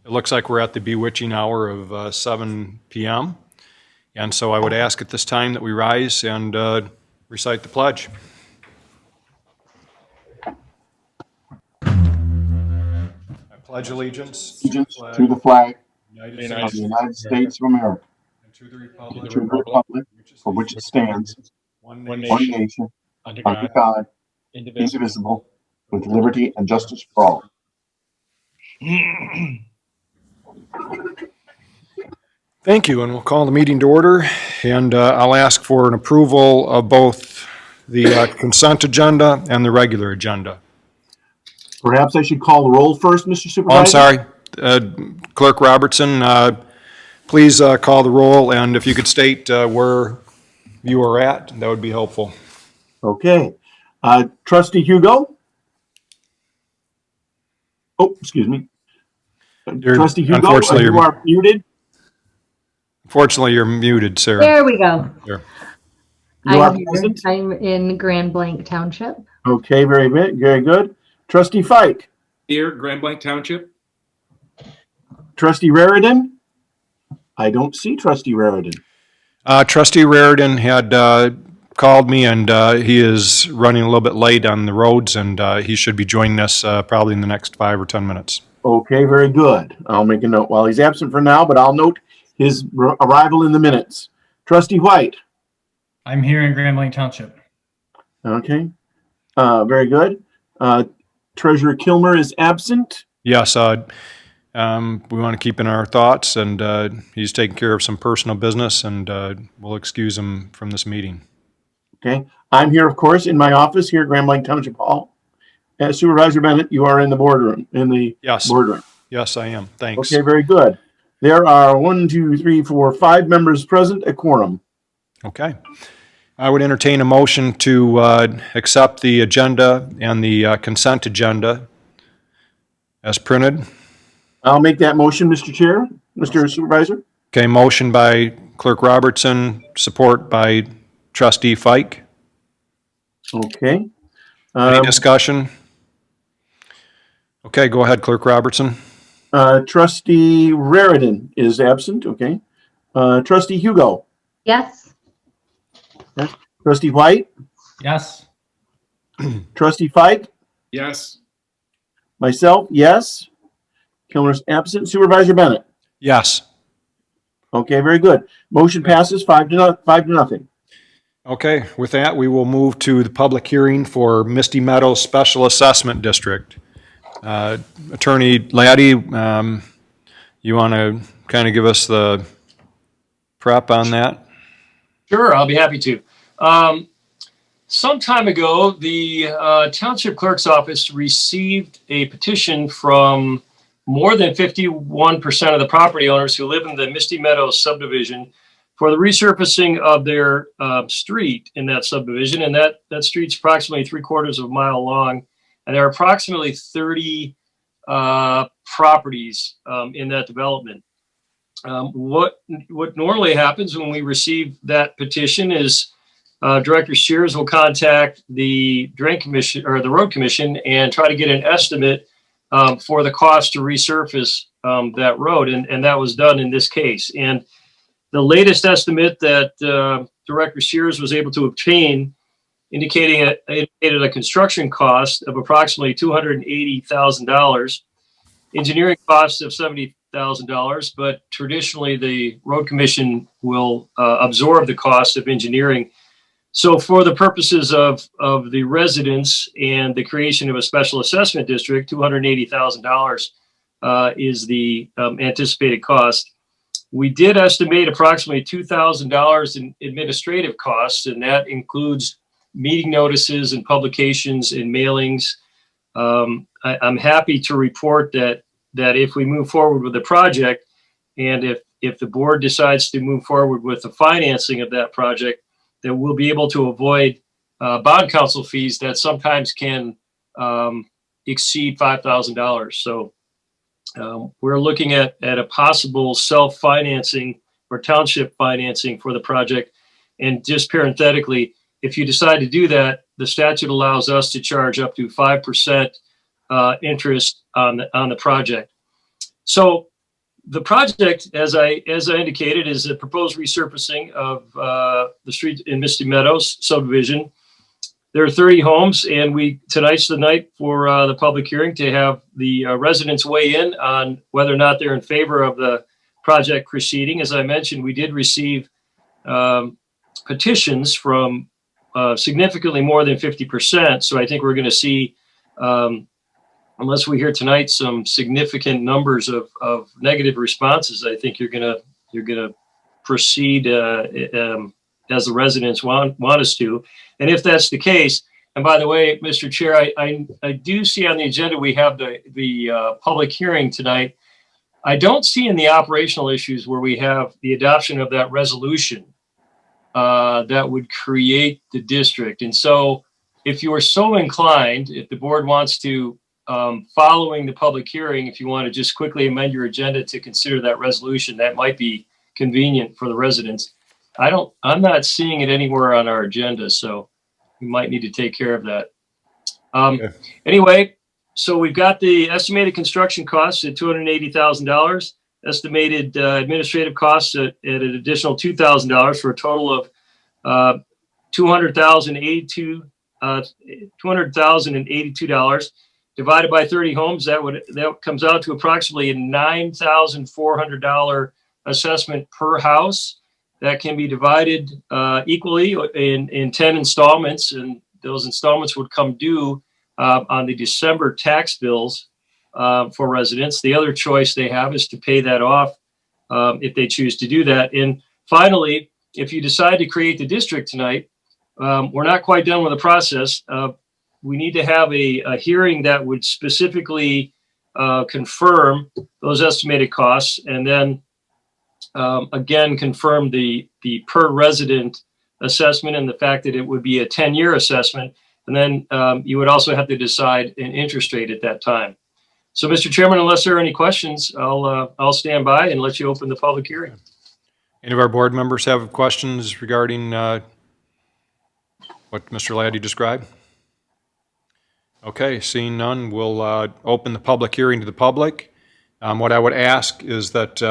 It looks like we're at the bewitching hour of 7 p.m. And so I would ask at this time that we rise and recite the pledge. I pledge allegiance to the flag of of the United States of America, and to the republic for which it stands, one one nation, nation, under under God, God, indivisible. indivisible, with liberty and justice for all. Thank you, and we'll call the meeting to order. And I'll ask for an approval of both the consent agenda and the regular agenda. Perhaps I should call the roll first, Mr. Supervisor? Oh, I'm sorry. Clerk Robertson, please call the roll, and if you could state where you are at, that would be helpful. Okay. Trustee Hugo? Oh, excuse me. Trustee Hugo, unfortunately, you are muted. Unfortunately, you're muted, sir. There we go. There. You are I'm present? I'm in Grand Blanc Township. Okay, very good. Trustee Fike? Here, Grand Blanc Township. Trustee Raridan? I don't see Trustee Raridan. Trustee Raridan had called me, and he is running a little bit late on the roads, and he should be joining us probably in the next 5 or 10 minutes. Okay, very good. I'll make a note while he's absent for now, but I'll note his arrival in the minutes. Trustee White? I'm here in Grand Blanc Township. Okay, very good. Treasurer Kilmer is absent. Yes, we want to keep in our thoughts, and he's taking care of some personal business, and we'll excuse him from this meeting. Okay, I'm here, of course, in my office here at Grand Blanc Township Hall. Supervisor Bennett, you are in the boardroom, Yes. boardroom. Yes, I am. Thanks. Okay, very good. There are 5 members present, a quorum. Okay. I would entertain a motion to accept the agenda and the consent agenda as printed. I'll make that motion, Mr. Chair, Mr. Supervisor. Okay, motion by Clerk Robertson, support by Trustee Fike. Okay. Any discussion? Okay, go ahead, Clerk Robertson. Trustee Raridan is absent. Okay. Trustee Hugo. Yes. Trustee White. Yes. Trustee Fike. Yes. Myself, yes. Kilmer's absent. Supervisor Bennett. Yes. Okay, very good. Motion passes 5-0. Okay, with that, we will move to the public hearing for Misty Meadows Special Assessment District. Attorney Laddie, you want to kind of give us the prep on that? Sure, I'll be happy to. Some time ago, the Township Clerk's Office received a petition from more than 51% of the property owners who live in the Misty Meadows subdivision for the resurfacing of their street in that subdivision. And that street's approximately 3/4 of a mile long. And there are approximately 30 properties in that development. What normally happens when we receive that petition is Director Shears will contact the Drain Commission or the Road Commission and try to get an estimate for the cost to resurface that road, and that was done in this case. And the latest estimate that Director Shears was able to obtain indicated a construction cost of approximately $280,000, engineering costs of $70,000, but traditionally the Road Commission will absorb the cost of engineering. So for the purposes of the residents and the creation of a special assessment district, $280,000 is the anticipated cost. We did estimate approximately $2,000 in administrative costs, and that includes meeting notices and publications and mailings. I'm happy to report that if we move forward with the project, and if the board decides to move forward with the financing of that project, that we'll be able to avoid bond counsel fees that sometimes can exceed $5,000. So we're looking at a possible self-financing or township financing for the project. And just parenthetically, if you decide to do that, the statute allows us to charge up to 5% interest on the project. So The project, as I indicated, is a proposed resurfacing of the street in Misty Meadows subdivision. There are 30 homes, and tonight's the night for the public hearing to have the residents weigh in on whether or not they're in favor of the project proceeding. As I mentioned, we did receive petitions from significantly more than 50%. So I think we're going to see, unless we hear tonight some significant numbers of negative responses, I think you're going to proceed as the residents want us to. And if that's the case, and by the way, Mr. Chair, I do see on the agenda we have the public hearing tonight. I don't see in the operational issues where we have the adoption of that resolution that would create the district. And so if you are so inclined, if the board wants to, following the public hearing, if you want to just quickly amend your agenda to consider that resolution, that might be convenient for the residents. I'm not seeing it anywhere on our agenda, so we might need to take care of that. Okay. Anyway, so we've got the estimated construction costs at $280,000, estimated administrative costs at an additional $2,000 for a total of $200,082 divided by 30 homes. That comes out to approximately a $9,400 assessment per house. That can be divided equally in 10 installments, and those installments would come due on the December tax bills for residents. The other choice they have is to pay that off if they choose to do that. And finally, if you decide to create the district tonight, we're not quite done with the process. We need to have a hearing that would specifically confirm those estimated costs, and then again confirm the per resident assessment and the fact that it would be a 10-year assessment. And then you would also have to decide an interest rate at that time. So, Mr. Chairman, unless there are any questions, I'll stand by and let you open the public hearing. Any of our board members have questions regarding what Mr. Laddie described? Okay, seeing none, we'll open the public hearing to the public. What I would ask is that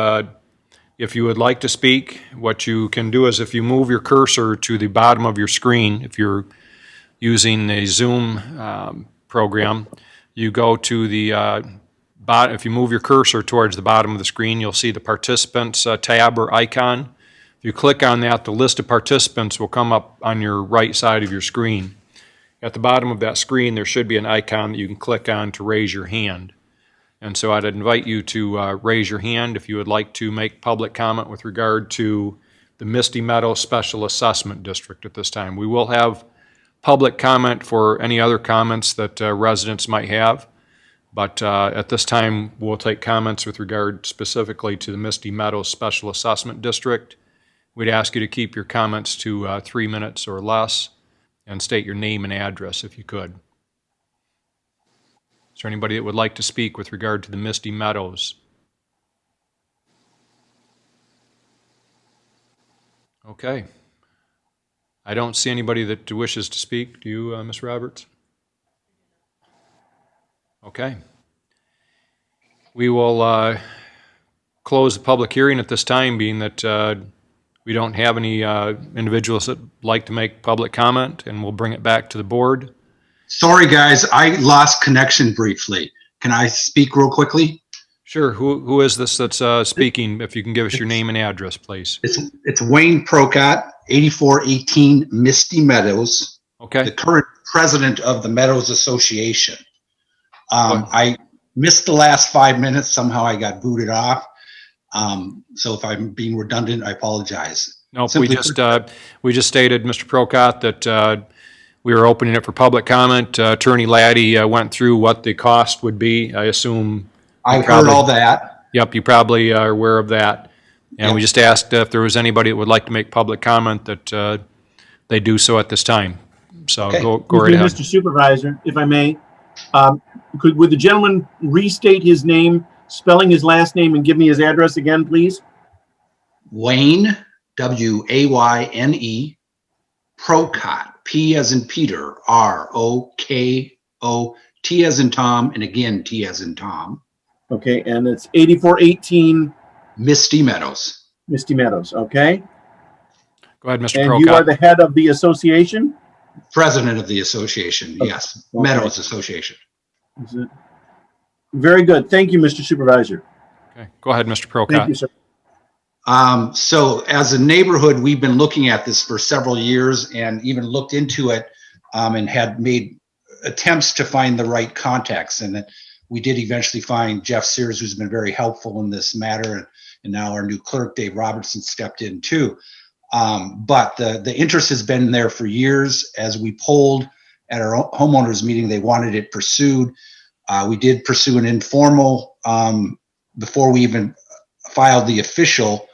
if you would like to speak, what you can do is if you move your cursor to the bottom of your screen, if you're using a Zoom program, you go to the bottom. If you move your cursor towards the bottom of the screen, you'll see the participants tab or icon. If you click on that, the list of participants will come up on your right side of your screen. At the bottom of that screen, there should be an icon that you can click on to raise your hand. And so I'd invite you to raise your hand if you would like to make public comment with regard to the Misty Meadows Special Assessment District at this time. We will have public comment for any other comments that residents might have, but at this time we'll take comments with regard specifically to the Misty Meadows Special Assessment District. We'd ask you to keep your comments to 3 minutes or less and state your name and address if you could. Is there anybody that would like to speak with regard to the Misty Meadows? Okay. I don't see anybody that wishes to speak. Do you, Ms. Roberts? Okay. We will close the public hearing at this time, being that we don't have any individuals that like to make public comment, and we'll bring it back to the board. Sorry, guys, I lost connection briefly. Can I speak real quickly? Sure. Who is this that's speaking? If you can give us your name and address, please. It's Wayne Procott, 8418 Misty Meadows, Okay. the current president of the Meadows Association. I missed the last 5 minutes. Somehow I got booted off. So if I'm being redundant, I apologize. Nope, we just stated, Mr. Procott, that we were opening it for public comment. Attorney Laddie went through what the cost would be. I assume. I've heard all that. Yep, you probably are aware of that. And Yep. we just asked if there was anybody that would like to make public comment that they do so at this time. So Okay. go right ahead. Mr. Supervisor, if I may, would the gentleman restate his name, spelling his last name, and give me his address again, please? Wayne, Wayne, Procott, P as in Peter, ROKO, T as in Tom, and again, T as in Tom. Okay, and it's 8418 Misty Meadows. Misty Meadows, okay? Go ahead, Mr. And you are Prokop. the head of the association? President of the association, yes. Okay. Meadows Association. Is it- Very good. Thank you, Mr. Supervisor. Okay, go ahead, Mr. Thank you, Prokop. sir. So as a neighborhood, we've been looking at this for several years and even looked into it and had made attempts to find the right contacts. And that we did eventually find Jeff Sears, who's been very helpful in this matter. And now our new clerk, Dave Robertson, stepped in too. But the interest has been there for years. As we polled at our homeowners meeting, they wanted it pursued. We did pursue an informal before we even filed the official,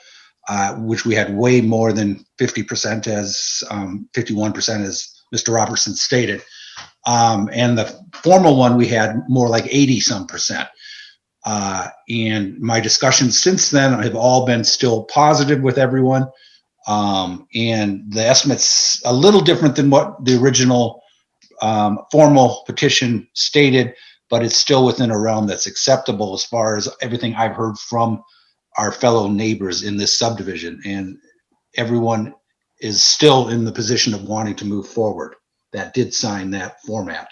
which we had way more than 50% as 51% as Mr. Robertson stated. And the formal one, we had more like 80 some percent. And my discussions since then have all been still positive with everyone. And the estimate's a little different than what the original formal petition stated, but it's still within a realm that's acceptable as far as everything I've heard from our fellow neighbors in this subdivision. And everyone is still in the position of wanting to move forward that did sign that format,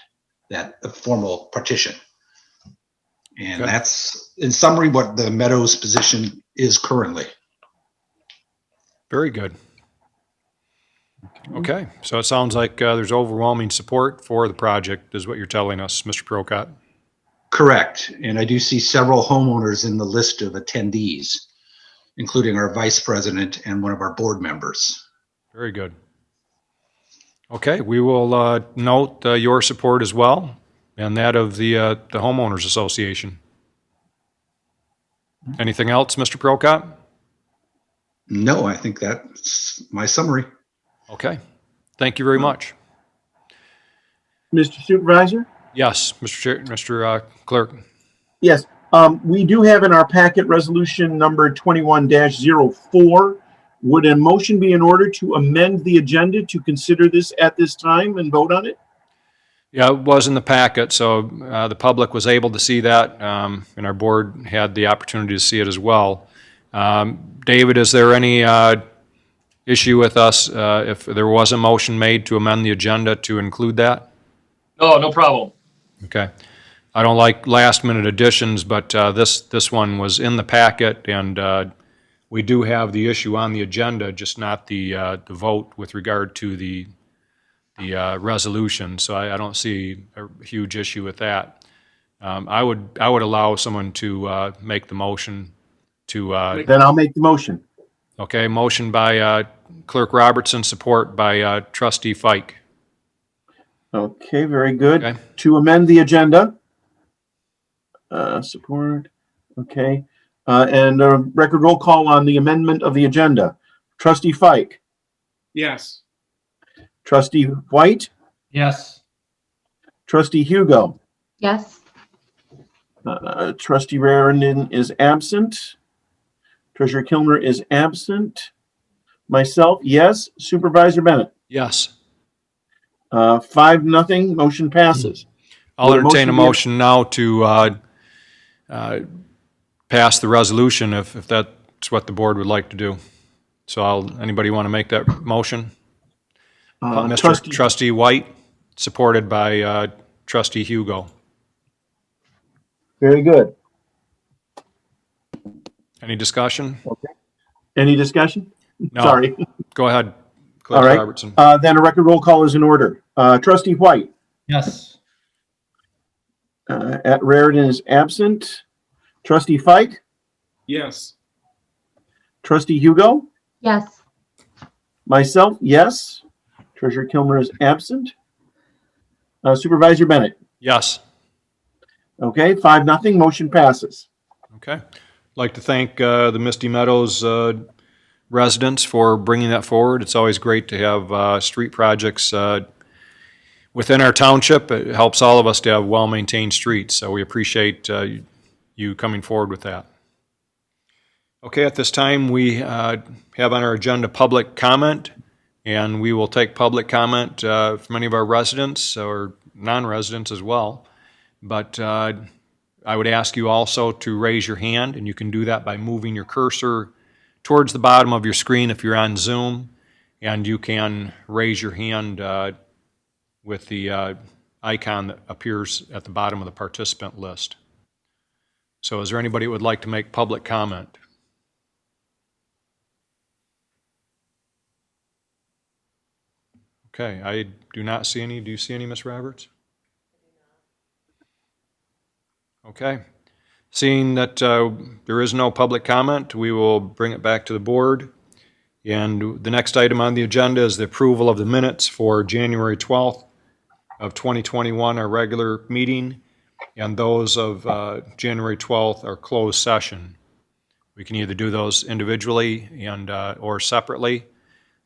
that formal petition. And Okay. that's, in summary, what the Meadows position is currently. Very good. Okay, so it sounds like there's overwhelming support for the project, is what you're telling us, Mr. Prokop. Correct. And I do see several homeowners in the list of attendees, including our vice president and one of our board members. Very good. Okay, we will note your support as well, and that of the homeowners association. Anything else, Mr. Prokop? No, I think that's my summary. Okay, thank you very much. Mr. Supervisor? Yes, Mr. Clerk. Yes, we do have in our packet resolution number 21-04. Would a motion be in order to amend the agenda to consider this at this time and vote on it? Yeah, it was in the packet, so the public was able to see that, and our board had the opportunity to see it as well. David, is there any issue with us if there was a motion made to amend the agenda to include that? No, no problem. Okay. I don't like last-minute additions, but this one was in the packet, and we do have the issue on the agenda, just not the vote with regard to the resolution. So I don't see a huge issue with that. I would allow someone to make the motion to. Then I'll make the motion. Okay, motion by Clerk Robertson, support by Trustee Fike. Okay, very good. Okay. To amend the agenda. Support, okay. And a record roll call on the amendment of the agenda. Trustee Fike, Yes. Trustee White, Yes. Trustee Hugo, Yes. Trustee Rarinan is absent. Treasurer Kilmer is absent. Myself, yes. Supervisor Bennett, Yes. 5-0, motion passes. I'll Will the entertain a motion motion now to pass the resolution if that's what the board would like to do. So anybody want to make that motion? Trustee White, supported by Trustee Hugo. Very good. Any discussion? Any discussion? No. Sorry. Go ahead, All Clerk right. Robertson. Then a record roll call is in order. Trustee White, Yes. Rarinan is absent. Trustee Fike, Yes. Trustee Hugo, Yes. myself, yes. Treasurer Kilmer is absent. Supervisor Bennett, Yes. okay, 5-0, motion passes. Okay. I'd like to thank the Misty Meadows residents for bringing that forward. It's always great to have street projects within our township. It helps all of us to have well-maintained streets, so we appreciate you coming forward with that. Okay, at this time, we have on our agenda public comment, and we will take public comment from any of our residents or non-residents as well. But I would ask you also to raise your hand, and you can do that by moving your cursor towards the bottom of your screen if you're on Zoom, and you can raise your hand with the icon that appears at the bottom of the participant list. So is there anybody who would like to make public comment? Okay, I do not see any. Do you see any, Ms. Roberts? Okay. Seeing that there is no public comment, we will bring it back to the board. And the next item on the agenda is the approval of the minutes for January 12th of 2021, our regular meeting, and those of January 12th, our closed session. We can either do those individually and or separately.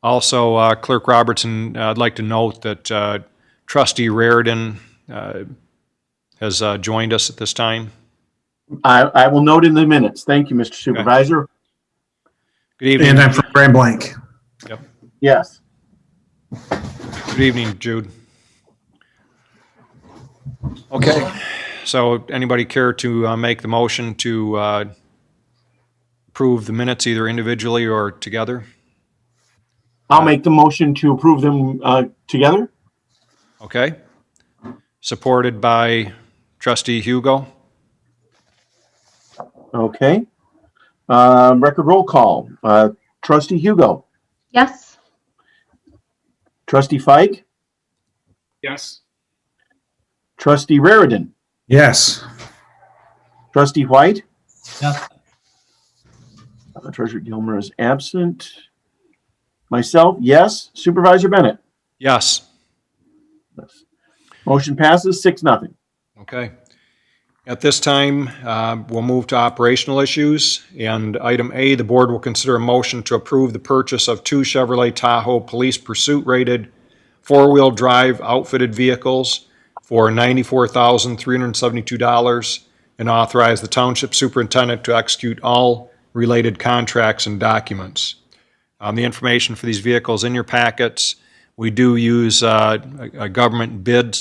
Also, Clerk Robertson, I'd like to note that Trustee Raridan has joined us at this time. I will note in the minutes. Thank you, Mr. Supervisor. Good evening. And I'm from Grand Blanc. Yes. Good evening, Jude. Okay, so anybody care to make the motion to approve the minutes either individually or together? I'll make the motion to approve them together. Okay. Supported by Trustee Hugo. Okay. Record roll call. Trustee Hugo. Yes. Trustee Fike. Yes. Trustee Raridan. Yes. Trustee White. Yes. Treasurer Gilmer is absent. Myself, yes. Supervisor Bennett. Yes. Yes. Motion passes 6-0. Okay. At this time, we'll move to operational issues. And item A, the board will consider a motion to approve the purchase of 2 Chevrolet Tahoe police pursuit rated 4-wheel drive outfitted vehicles for $94,372 and authorize the township superintendent to execute all related contracts and documents. The information for these vehicles in your packets. We do use a government bid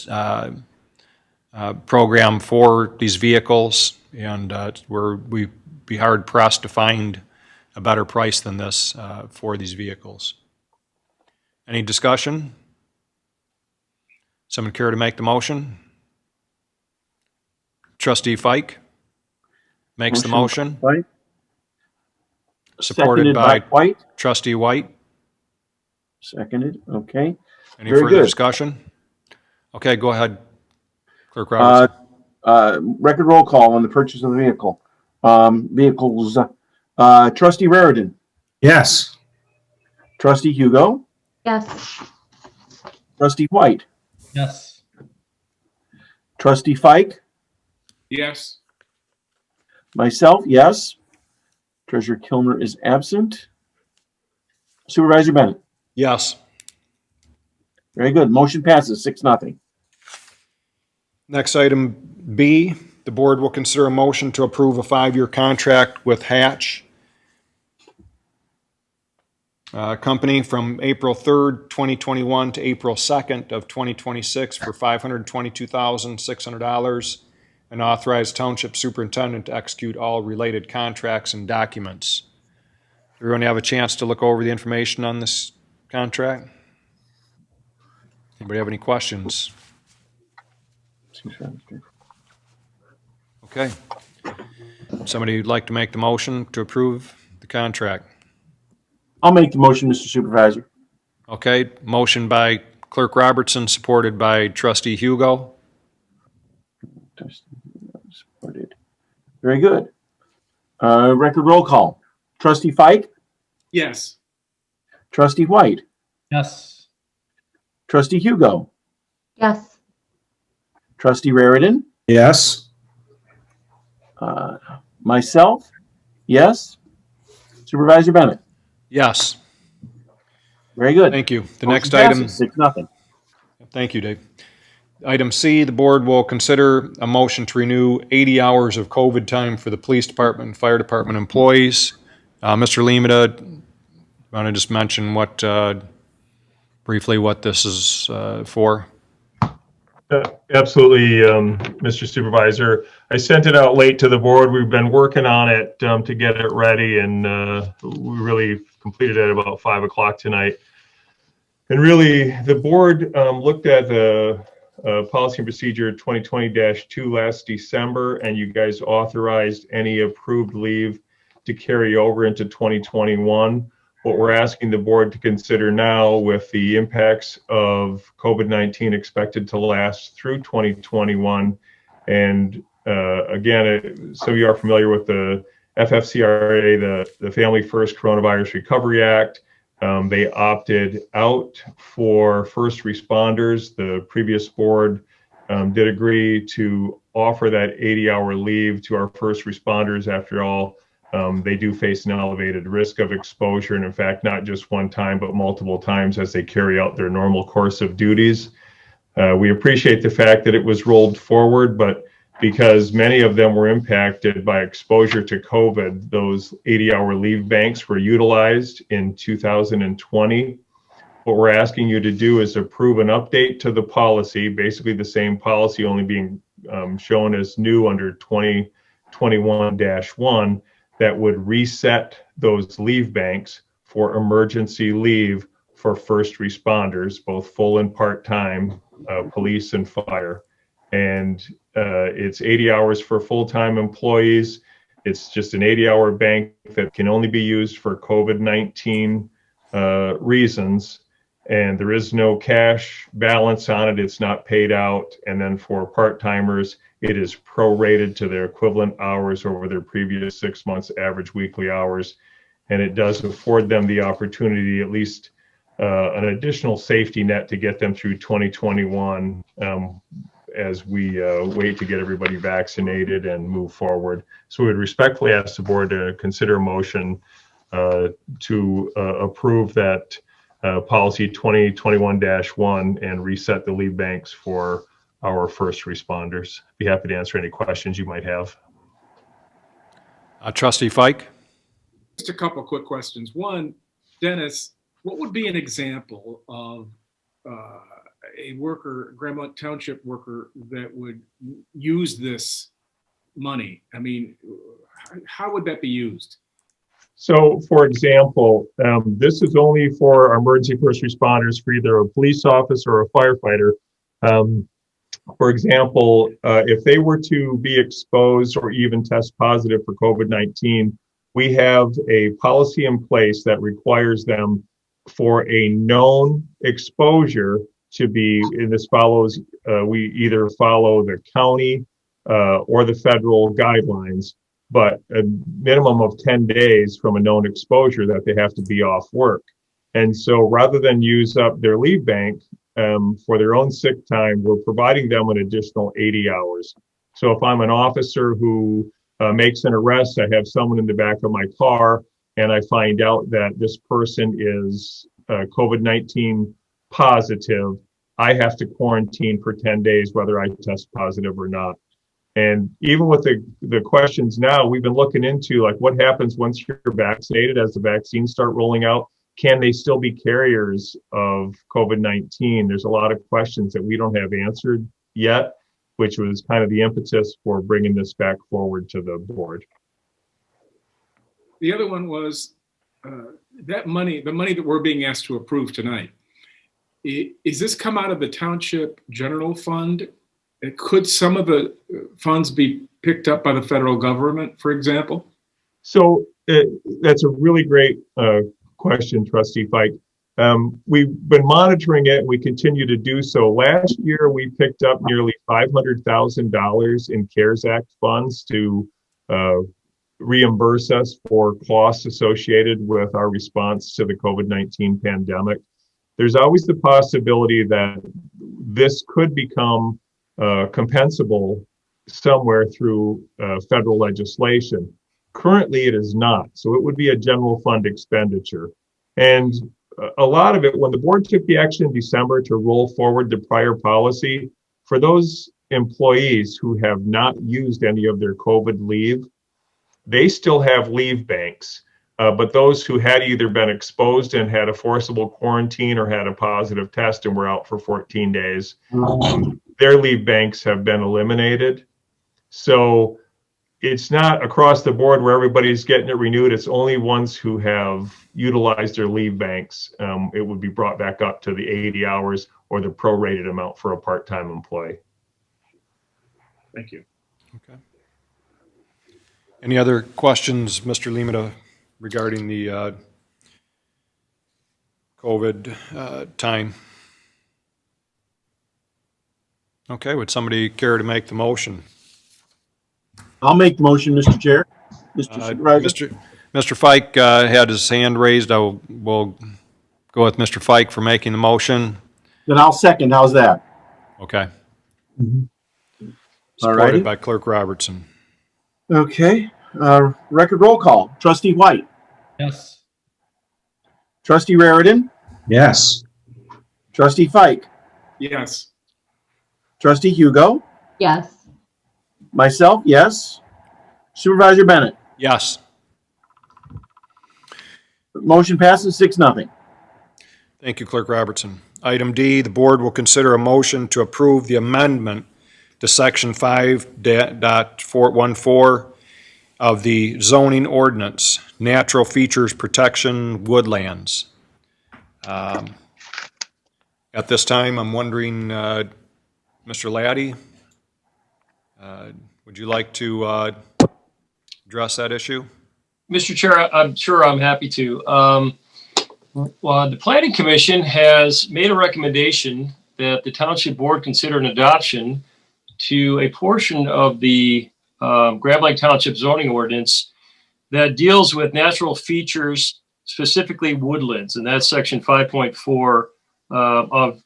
program for these vehicles, and we'd be hard pressed to find a better price than this for these vehicles. Any discussion? Someone care to make the motion? Trustee Fike makes the motion, White. supported Seconded by White. Trustee White. Seconded. Okay. Any Very further good. discussion? Okay, go ahead, Clerk Robertson. Record roll call on the purchase of the vehicle. Vehicles. Trustee Raridan. Yes. Trustee Hugo. Yes. Trustee White. Yes. Trustee Fike. Yes. Myself, yes. Treasurer Kilmer is absent. Supervisor Bennett. Yes. Very good. Motion passes 6-0. Next item B, the board will consider a motion to approve a 5-year contract with Hatch Company from April 3rd, 2021 to April 2nd of 2026 for $522,600 and authorize township superintendent to execute all related contracts and documents. Everyone have a chance to look over the information on this contract? Anybody have any questions? Okay. Somebody who'd like to make the motion to approve the contract? I'll make the motion, Mr. Supervisor. Okay, motion by Clerk Robertson, supported by Trustee Hugo. Supported. Very good. Record roll call. Trustee Fike. Yes. Trustee White. Yes. Trustee Hugo. Yes. Trustee Raridan. Yes. Myself, yes. Supervisor Bennett. Yes, Very good. thank you. The Motion next item, passes 6-0. thank you, Dave. Item C, the board will consider a motion to renew 80 hours of COVID time for the police department and fire department employees. Mr. Limita, want to just mention briefly what this is for? Absolutely, Mr. Supervisor. I sent it out late to the board. We've been working on it to get it ready, and we really completed it at about 5 o'clock tonight. And really, the board looked at the policy and procedure 2020-2 last December, and you guys authorized any approved leave to carry over into 2021. What we're asking the board to consider now, with the impacts of COVID-19 expected to last through 2021, and again, some of you are familiar with the FFCRA, the Family First Coronavirus Recovery Act. They opted out for first responders. The previous board did agree to offer that 80-hour leave to our first responders. After all, they do face an elevated risk of exposure, and in fact, not just one time, but multiple times as they carry out their normal course of duties. We appreciate the fact that it was rolled forward, but because many of them were impacted by exposure to COVID, those 80-hour leave banks were utilized in 2020. What we're asking you to do is approve an update to the policy, basically the same policy, only being shown as new under 2021-1, that would reset those leave banks for emergency leave for first responders, both full and part-time, police and fire. And it's 80 hours for full-time employees. It's just an 80-hour bank that can only be used for COVID-19 reasons. And there is no cash balance on it. It's not paid out. And then for part-timers, it is prorated to their equivalent hours over their previous 6 months average weekly hours. And it does afford them the opportunity, at least an additional safety net, to get them through 2021 as we wait to get everybody vaccinated and move forward. So we would respectfully ask the board to consider a motion to approve that policy 2021-1 and reset the leave banks for our first responders. Be happy to answer any questions you might have. Trustee Fike? Just a couple quick questions. One, Dennis, what would be an example of a worker, Grandmont Township worker, that would use this money? I mean, how would that be used? So, for example, this is only for emergency first responders, for either a police officer or a firefighter. For example, if they were to be exposed or even test positive for COVID-19, we have a policy in place that requires them, for a known exposure, to be, and this follows, we either follow the county or the federal guidelines, but a minimum of 10 days from a known exposure that they have to be off work. And so rather than use up their leave bank for their own sick time, we're providing them an additional 80 hours. So if I'm an officer who makes an arrest, I have someone in the back of my car, and I find out that this person is COVID-19 positive, I have to quarantine for 10 days, whether I test positive or not. And even with the questions now, we've been looking into, like, what happens once you're vaccinated, as the vaccines start rolling out? Can they still be carriers of COVID-19? There's a lot of questions that we don't have answered yet, which was kind of the impetus for bringing this back forward to the board. The other one was that money, the money that we're being asked to approve tonight. Is this come out of the township general fund? Could some of the funds be picked up by the federal government, for example? So that's a really great question, Trustee Fike. We've been monitoring it, and we continue to do so. Last year, we picked up nearly $500,000 in CARES Act funds to reimburse us for costs associated with our response to the COVID-19 pandemic. There's always the possibility that this could become compensable somewhere through federal legislation. Currently, it is not. So it would be a general fund expenditure. And a lot of it, when the board took the action in December to roll forward the prior policy, for those employees who have not used any of their COVID leave, they still have leave banks. But those who had either been exposed and had a forcible quarantine or had a positive test and were out for 14 days, their leave banks have been eliminated. So it's not across the board where everybody's getting it renewed. It's only ones who have utilized their leave banks. It would be brought back up to the 80 hours or the prorated amount for a part-time employee. Thank you. Okay. Any other questions, Mr. Limita, regarding the COVID time? Okay, would somebody care to make the motion? I'll make the motion, Mr. Chair. Mr. Supervisor. Mr. Fike had his hand raised. We'll go with Mr. Fike for making the motion. Then I'll second. How's that? Okay. All Supported righty. by Clerk Robertson. Okay. Record roll call. Trustee White. Yes. Trustee Raritan. Yes. Trustee Fike. Yes. Trustee Hugo. Yes. Myself, yes. Supervisor Bennett. Yes. Motion passes 6-0. Thank you, Clerk Robertson. Item D, the board will consider a motion to approve the amendment to section 5.414 of the zoning ordinance, natural features protection woodlands. At this time, I'm wondering, Mr. Laddie, would you like to address that issue? Mr. Chair, I'm sure I'm happy to. Well, the Planning Commission has made a recommendation that the Township Board consider an adoption to a portion of the Grand Blanc Township zoning ordinance that deals with natural features, specifically woodlands, and that's section 5.4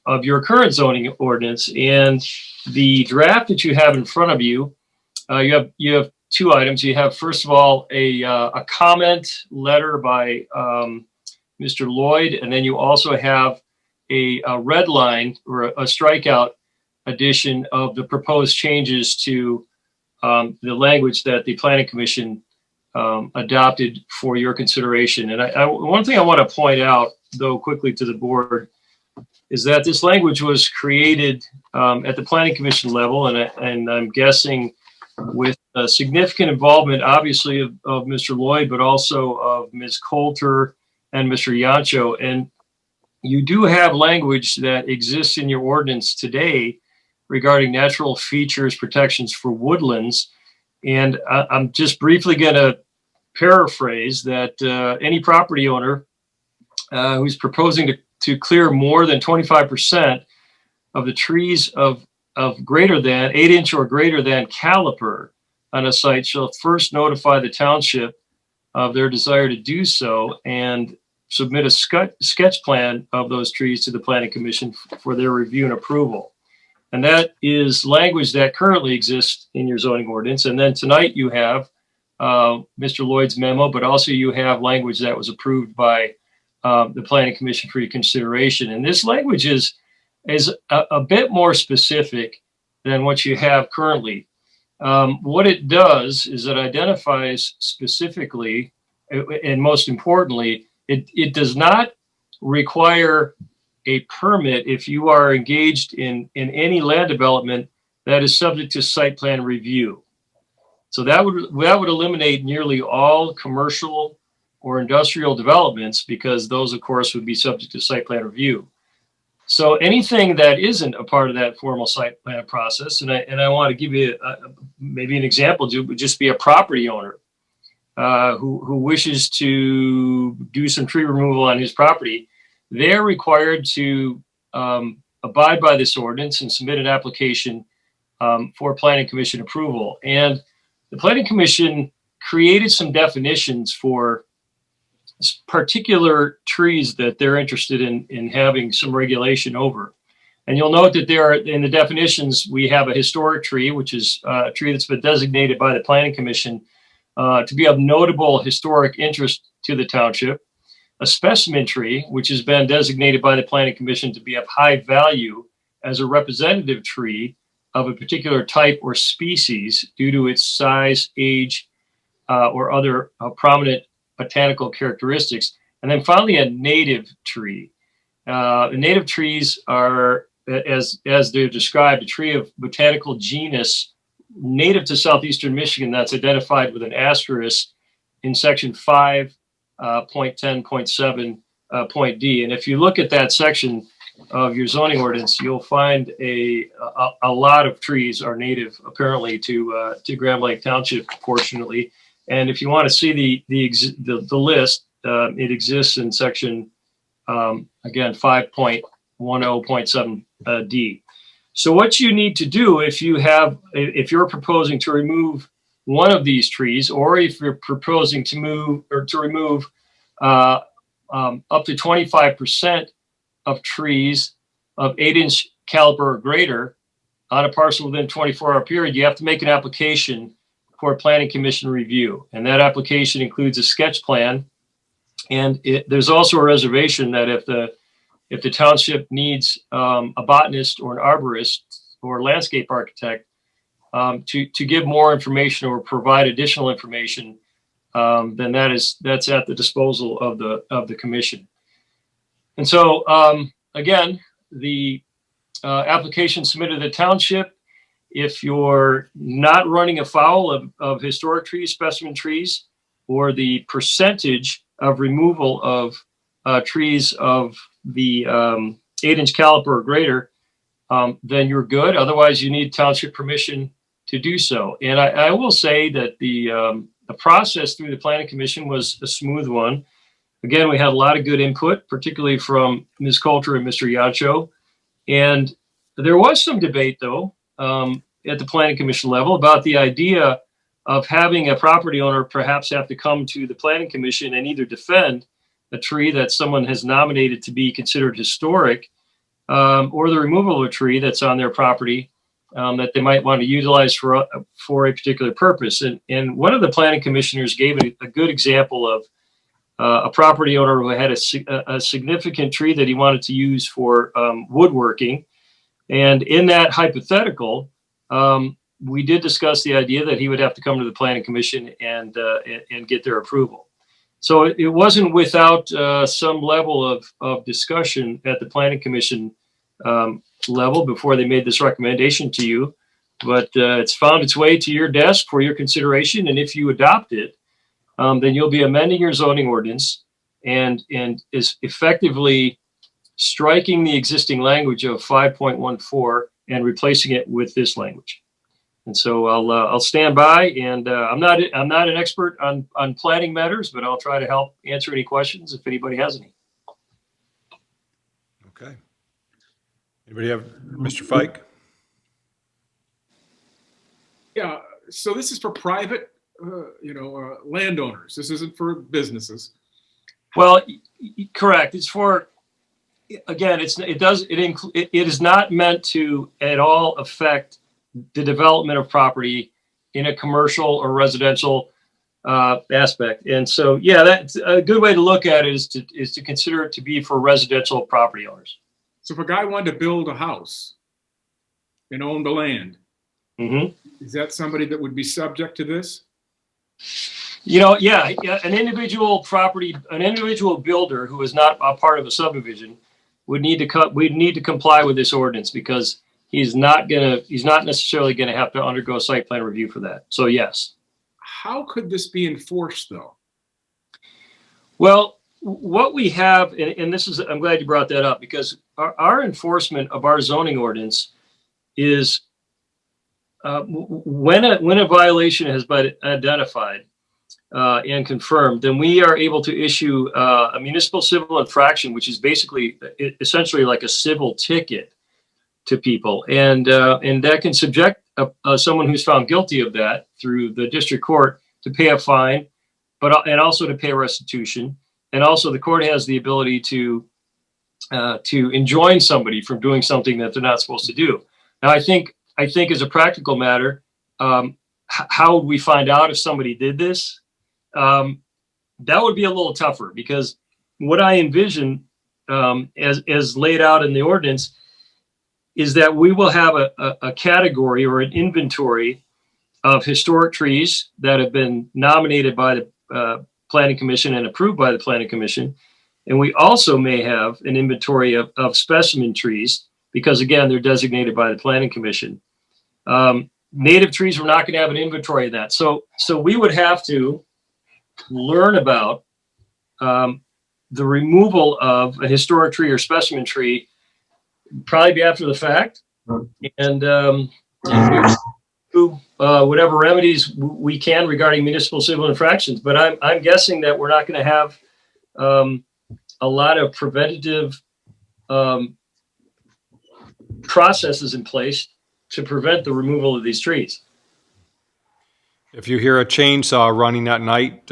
of your current zoning ordinance. And the draft that you have in front of you, you have two items. You have, first of all, a comment letter by Mr. Lloyd, and then you also have a red line or a strikeout addition of the proposed changes to the language that the Planning Commission adopted for your consideration. And one thing I want to point out, though, quickly to the board, is that this language was created at the Planning Commission level, and I'm guessing with significant involvement, obviously, of Mr. Lloyd, but also of Ms. Coulter and Mr. Yancho. And you do have language that exists in your ordinance today regarding natural features protections for woodlands. And I'm just briefly going to paraphrase that any property owner who's proposing to clear more than 25% of the trees of greater than 8-inch or greater than caliper on a site shall first notify the township of their desire to do so and submit a sketch plan of those trees to the Planning Commission for their review and approval. And that is language that currently exists in your zoning ordinance. And then tonight you have Mr. Lloyd's memo, but also you have language that was approved by the Planning Commission for your consideration. And this language is a bit more specific than what you have currently. What it does is it identifies specifically, and most importantly, it does not require a permit if you are engaged in any land development that is subject to site plan review. So that would eliminate nearly all commercial or industrial developments, because those, of course, would be subject to site plan review. So anything that isn't a part of that formal site plan process, and I want to give you maybe an example, would just be a property owner who wishes to do some tree removal on his property. They're required to abide by this ordinance and submit an application for Planning Commission approval. And the Planning Commission created some definitions for particular trees that they're interested in having some regulation over. And you'll note that there are, in the definitions, we have a historic tree, which is a tree that's been designated by the Planning Commission to be of notable historic interest to the township. A specimen tree, which has been designated by the Planning Commission to be of high value as a representative tree of a particular type or species due to its size, age, or other prominent botanical characteristics. And then finally, a native tree. Native trees are as they're described, a tree of botanical genus native to southeastern Michigan that's identified with an asterisk in section 5.10.7 D. And if you look at that section of your zoning ordinance, you'll find a lot of trees are native apparently to Grand Blanc Township, fortunately. And if you want to see the list, it exists in section again 5.10.7 D. So what you need to do if you're proposing to remove one of these trees, or if you're proposing to remove up to 25% of trees of 8-inch caliber or greater on a parcel within a 24-hour period, you have to make an application for a planning commission review. And that application includes a sketch plan. And there's also a reservation that if the township needs a botanist or an arborist or landscape architect to give more information or provide additional information, then that's at the disposal of the commission. And so again, the application submitted to the township, if you're not running afoul of historic trees, specimen trees, or the percentage of removal of trees of the 8-inch caliper or greater, then you're good. Otherwise, you need township permission to do so. And I will say that the process through the planning commission was a smooth one. Again, we had a lot of good input, particularly from Ms. Coulter and Mr. Yacho. And there was some debate, though, at the planning commission level about the idea of having a property owner perhaps have to come to the planning commission and either defend a tree that someone has nominated to be considered historic, or the removal of a tree that's on their property that they might want to utilize for a particular purpose. And one of the planning commissioners gave a good example of a property owner who had a significant tree that he wanted to use for woodworking. And in that hypothetical, we did discuss the idea that he would have to come to the planning commission and get their approval. So it wasn't without some level of discussion at the planning commission level before they made this recommendation to you. But it's found its way to your desk for your consideration. And if you adopt it, then you'll be amending your zoning ordinance and is effectively striking the existing language of 5.14 and replacing it with this language. And so I'll stand by, and I'm not an expert on planning matters, but I'll try to help answer any questions if anybody has any. Okay. Anybody have, Mr. Fike? Yeah, so this is for private, landowners. This isn't for businesses. Well, correct. It's for, again, it is not meant to at all affect the development of property in a commercial or residential aspect. And so, yeah, that's a good way to look at it is to consider it to be for residential property owners. So if a guy wanted to build a house and own the land, is that somebody that would be subject to this? Yeah, an individual builder who is not a part of a subdivision would need to comply with this ordinance, because he's not necessarily gonna have to undergo site plan review for that. So yes. How could this be enforced, though? Well, what we have, and this is, I'm glad you brought that up, because our enforcement of our zoning ordinance is when a violation has been identified and confirmed, then we are able to issue a municipal civil infraction, which is basically essentially like a civil ticket to people, and that can subject someone who's found guilty of that through the district court to pay a fine, and also to pay restitution, and also the court has the ability to enjoin somebody from doing something that they're not supposed to do. Now, I think as a practical matter, how would we find out if somebody did this? That would be a little tougher, because what I envision as laid out in the ordinance is that we will have a category or an inventory of historic trees that have been nominated by the Planning Commission and approved by the Planning Commission. And we also may have an inventory of specimen trees because again, they're designated by the Planning Commission. Native trees, we're not going to have an inventory of that. So we would have to learn about the removal of a historic tree or specimen tree, probably be after the fact, and we do whatever remedies we can regarding municipal civil infractions. But I'm guessing that we're not going to have a lot of preventative processes in place to prevent the removal of these trees. If you hear a chainsaw running at night,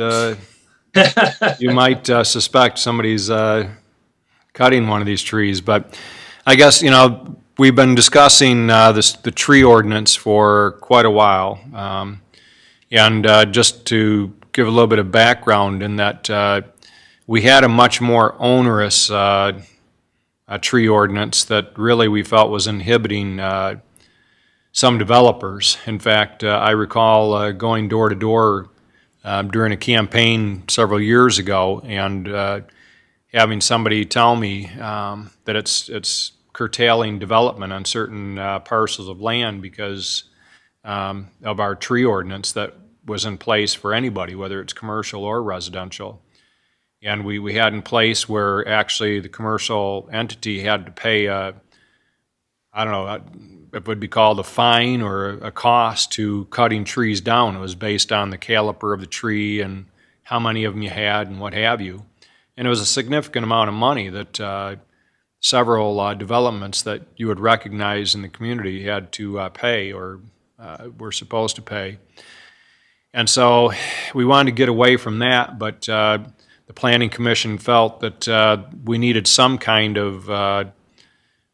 you might suspect somebody's cutting one of these trees. But I guess, we've been discussing the tree ordinance for quite a while. And just to give a little bit of background in that, we had a much more onerous tree ordinance that really we felt was inhibiting some developers. In fact, I recall going door to door during a campaign several years ago and having somebody tell me that it's curtailing development on certain parcels of land because of our tree ordinance that was in place for anybody, whether it's commercial or residential. And we had in place where actually the commercial entity had to pay I don't know, it would be called a fine or a cost to cutting trees down. It was based on the caliper of the tree and how many of them you had and what have you. And it was a significant amount of money that several developments that you would recognize in the community had to pay or were supposed to pay. And so we wanted to get away from that, but the Planning Commission felt that we needed some kind of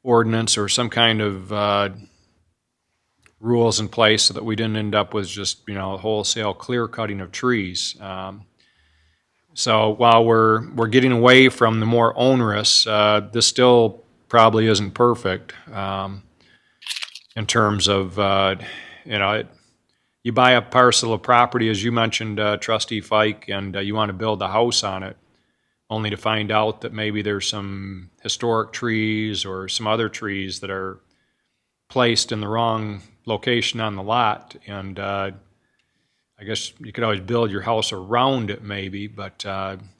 ordinance or some kind of rules in place so that we didn't end up with just wholesale clear cutting of trees. So while we're getting away from the more onerous, this still probably isn't perfect in terms of you buy a parcel of property, as you mentioned, Trustee Fike, and you want to build a house on it, only to find out that maybe there's some historic trees or some other trees that are placed in the wrong location on the lot. And I guess you could always build your house around it maybe, but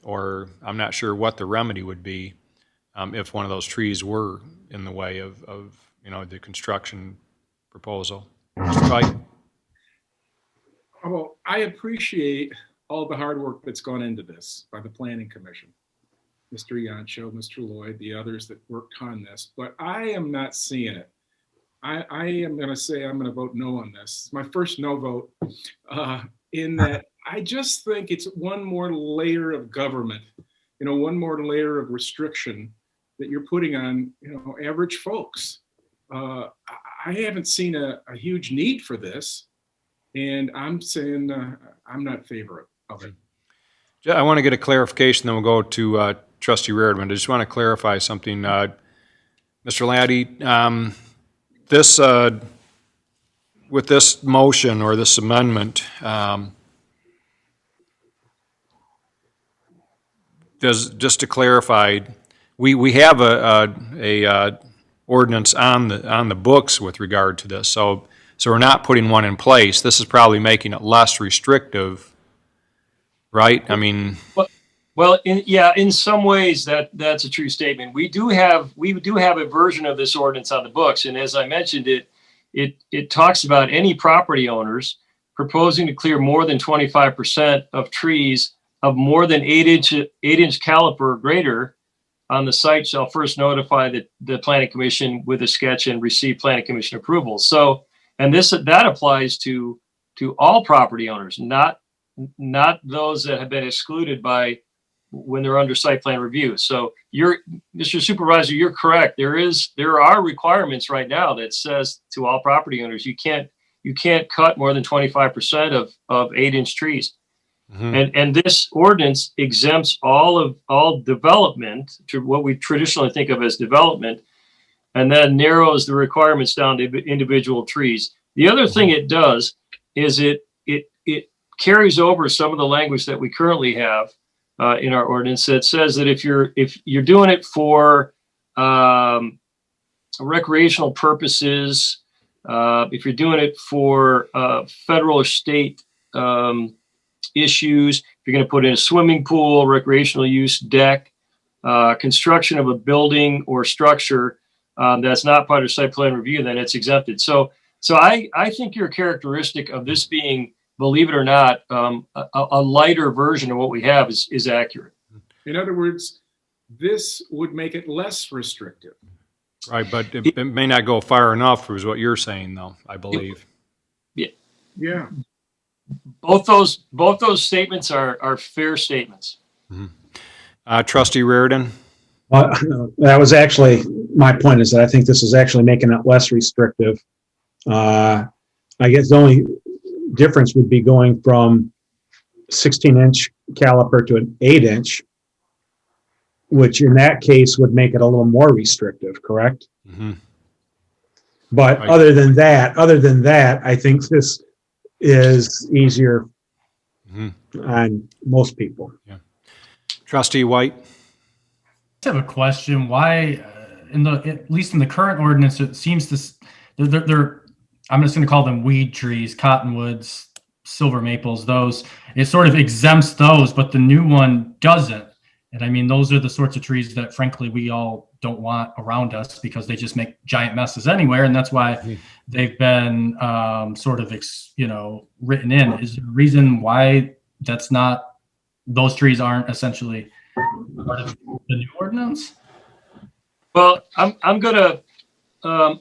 or I'm not sure what the remedy would be if one of those trees were in the way of the construction proposal. Mr. Fike? Well, I appreciate all the hard work that's gone into this by the Planning Commission. Mr. Yancho, Mr. Lloyd, the others that worked on this, but I am not seeing it. I am going to say I'm going to vote no on this. It's my first no vote in that I just think it's one more layer of government, one more layer of restriction that you're putting on, average folks. I haven't seen a huge need for this, and I'm saying I'm not in favor of it. I want to get a clarification, then we'll go to Trustee Reardon. I just want to clarify something. Mr. Laddie, this with this motion or this amendment, just to clarify, we have a ordinance on the books with regard to this, so we're not putting one in place. This is probably making it less restrictive, right? I mean, well, in some ways that's a true statement. We do have a version of this ordinance on the books, and as I mentioned, it talks about any property owners proposing to clear more than 25% of trees of more than 8-inch caliper or greater on the site shall first notify the Planning Commission with a sketch and receive Planning Commission approval. So, and that applies to all property owners, not those that have been excluded when they're under site plan review. So Mr. Supervisor, you're correct. There are requirements right now that says to all property owners, you can't cut more than 25% of 8-inch trees. Mm-hmm. And this ordinance exempts all development to what we traditionally think of as development, and then narrows the requirements down to individual trees. The other thing it does is it carries over some of the language that we currently have in our ordinance that says that if you're doing it for recreational purposes, if you're doing it for federal or state issues, if you're going to put in a swimming pool, recreational use deck, construction of a building or structure that's not part of site plan review, then it's exempted. So I think your characteristic of this being, believe it or not, a lighter version of what we have is accurate. In other words, this would make it less restrictive. Right, but it may not go far enough, is what you're saying, though, I believe. Yeah. Both those statements are fair statements. Trustee Reardon? That was actually, my point is that I think this is actually making it less restrictive. I guess the only difference would be going from 16-inch caliper to an 8-inch, which in that case would make it a little more restrictive, correct? Mm-hmm. But Right. other than that, I think this is easier on most people. Trustee White? I just have a question. Why, at least in the current ordinance, it seems they're I'm just going to call them weed trees, cottonwoods, silver maples, those. It sort of exempts those, but the new one doesn't. And I mean, those are the sorts of trees that, frankly, we all don't want around us because they just make giant messes anywhere. And that's why they've been sort of, written in. Is there a reason why those trees aren't essentially part of the new ordinance? Well, I'm gonna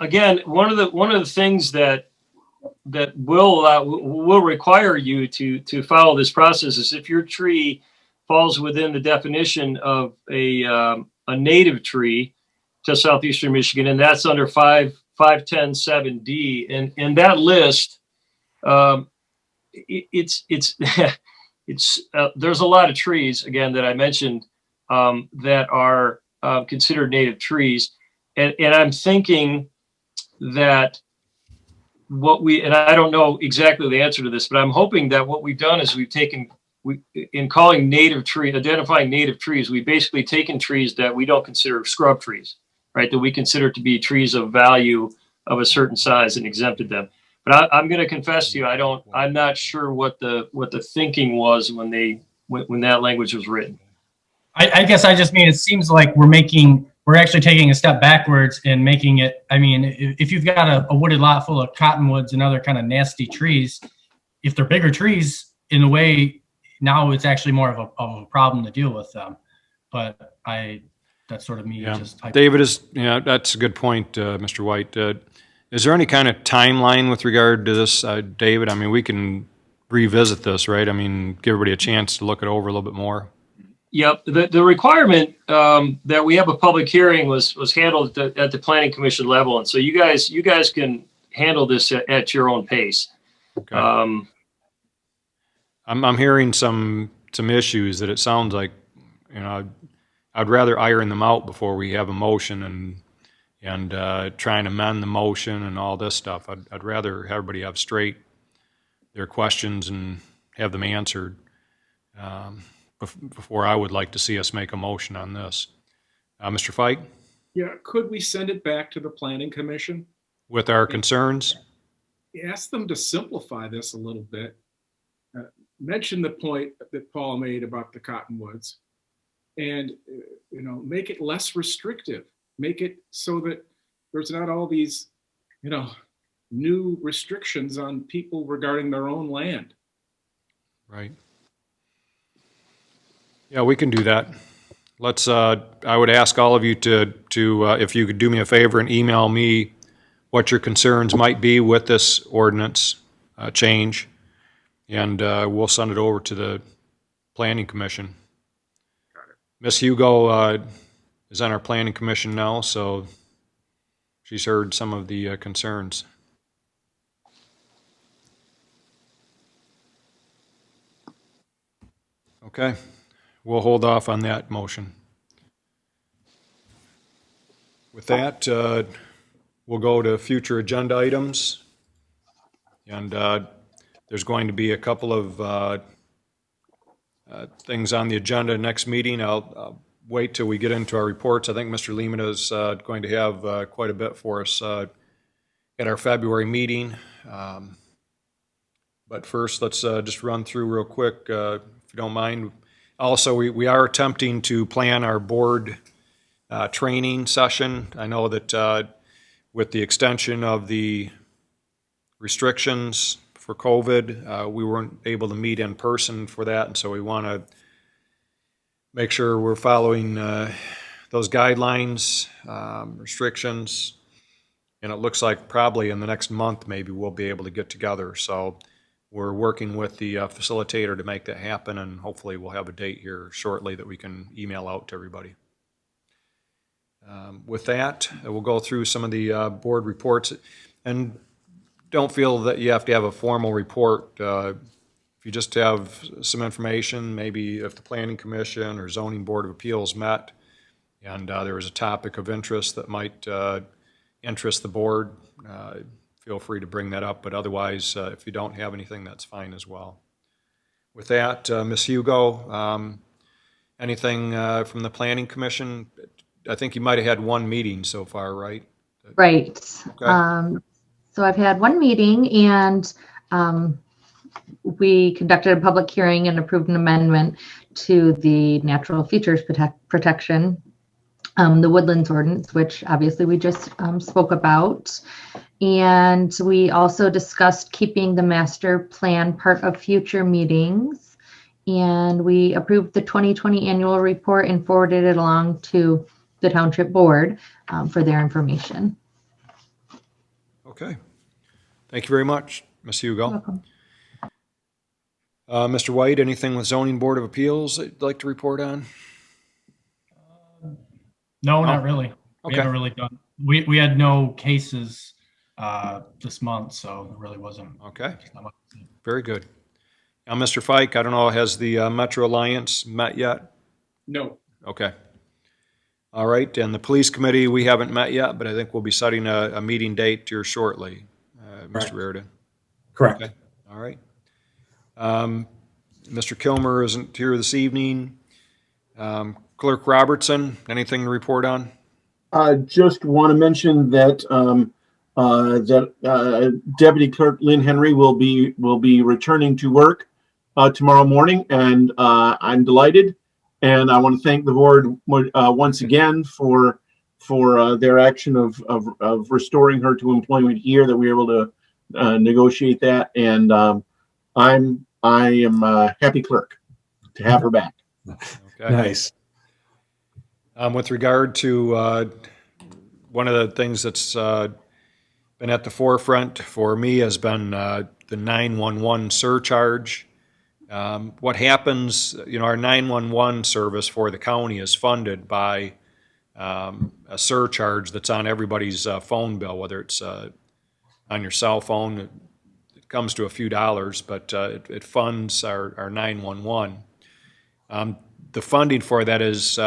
again, one of the things that will require you to follow this process is if your tree falls within the definition of a native tree to southeastern Michigan, and that's under 5107D, and that list, it's there's a lot of trees again that I mentioned that are considered native trees, and I'm thinking that and I don't know exactly the answer to this, but I'm hoping that what we've done is in calling identifying native trees, we've basically taken trees that we don't consider scrub trees, right? That we consider to be trees of value of a certain size and exempted them. But I'm going to confess to you, I'm not sure what the thinking was when that language was written. I guess I just mean, it seems like we're actually taking a step backwards and making it, I mean, if you've got a wooded lot full of cottonwoods and other kind of nasty trees, if they're bigger trees, in a way, now it's actually more of a problem to deal with them. But that's sort of me. Yeah. Just David, that's a good point, Mr. White. Is there any kind of timeline with regard to this, David? I mean, we can revisit this, right? I mean, give everybody a chance to look it over a little bit more. Yep. The requirement that we have a public hearing was handled at the Planning Commission level, and so you guys can handle this at your own pace. Okay. I'm hearing some issues that it sounds like, I'd rather iron them out before we have a motion and try and amend the motion and all this stuff. I'd rather everybody have straight their questions and have them answered before I would like to see us make a motion on this. Mr. Fike? Yeah, could we send it back to the Planning Commission? With our concerns? Ask them to simplify this a little bit. Mention the point that Paul made about the cottonwoods, and make it less restrictive. Make it so that there's not all these, new restrictions on people regarding their own land. Right. Yeah, we can do that. Let's. I would ask all of you to if you could do me a favor and email me what your concerns might be with this ordinance change, and we'll send it over to the Planning Commission. Miss Hugo is on our Planning Commission now, so she's heard some of the concerns. Okay, we'll hold off on that motion. With that, we'll go to future agenda items. And there's going to be a couple of things on the agenda next meeting. I'll wait till we get into our reports. I think Mr. Lehman is going to have quite a bit for us at our February meeting. But first, let's just run through real quick, if you don't mind. Also, we are attempting to plan our board training session. I know that with the extension of the restrictions for COVID, we weren't able to meet in person for that, and so we want to make sure we're following those guidelines, restrictions, and it looks like probably in the next month maybe we'll be able to get together. So we're working with the facilitator to make that happen, and hopefully we'll have a date here shortly that we can email out to everybody. With that, we'll go through some of the board reports, and don't feel that you have to have a formal report. If you just have some information, maybe if the Planning Commission or Zoning Board of Appeals met and there was a topic of interest that might interest the board, feel free to bring that up, but otherwise, if you don't have anything, that's fine as well. With that, Ms. Hugo, anything from the Planning Commission? I think you might have had one meeting so far, right? Right. Okay. So I've had one meeting, and we conducted a public hearing and approved an amendment to the natural features protection, the woodlands ordinance, which obviously we just spoke about. And we also discussed keeping the master plan part of future meetings. And we approved the 2020 annual report and forwarded it along to the township board for their information. Okay. Thank you very much, Ms. Hugo. You're welcome. Mr. White, anything with Zoning Board of Appeals that you'd like to report on? No, not really. We Okay. haven't really done. We had no cases this month, so it really wasn't. Okay. Not much. Very good. Now, Mr. Fike, I don't know, has the Metro Alliance met yet? No. Okay. All right, and the Police Committee, we haven't met yet, but I think we'll be setting a meeting date here shortly, Correct. Mr. Reardon. Correct. Okay. All right. Mr. Kilmer isn't here this evening. Clerk Robertson, anything to report on? I just want to mention that Deputy Clerk Lynn Henry will be returning to work tomorrow morning, and I'm delighted. And I want to thank the board once again for their action of restoring her to employment here. That we were able to negotiate that, and I am a happy clerk to have her back. Okay. Nice. With regard to one of the things that's been at the forefront for me has been the 911 surcharge. What happens, our 911 service for the county is funded by a surcharge that's on everybody's phone bill, whether it's on your cell phone. It comes to a few dollars, but it funds our 911. The funding for that is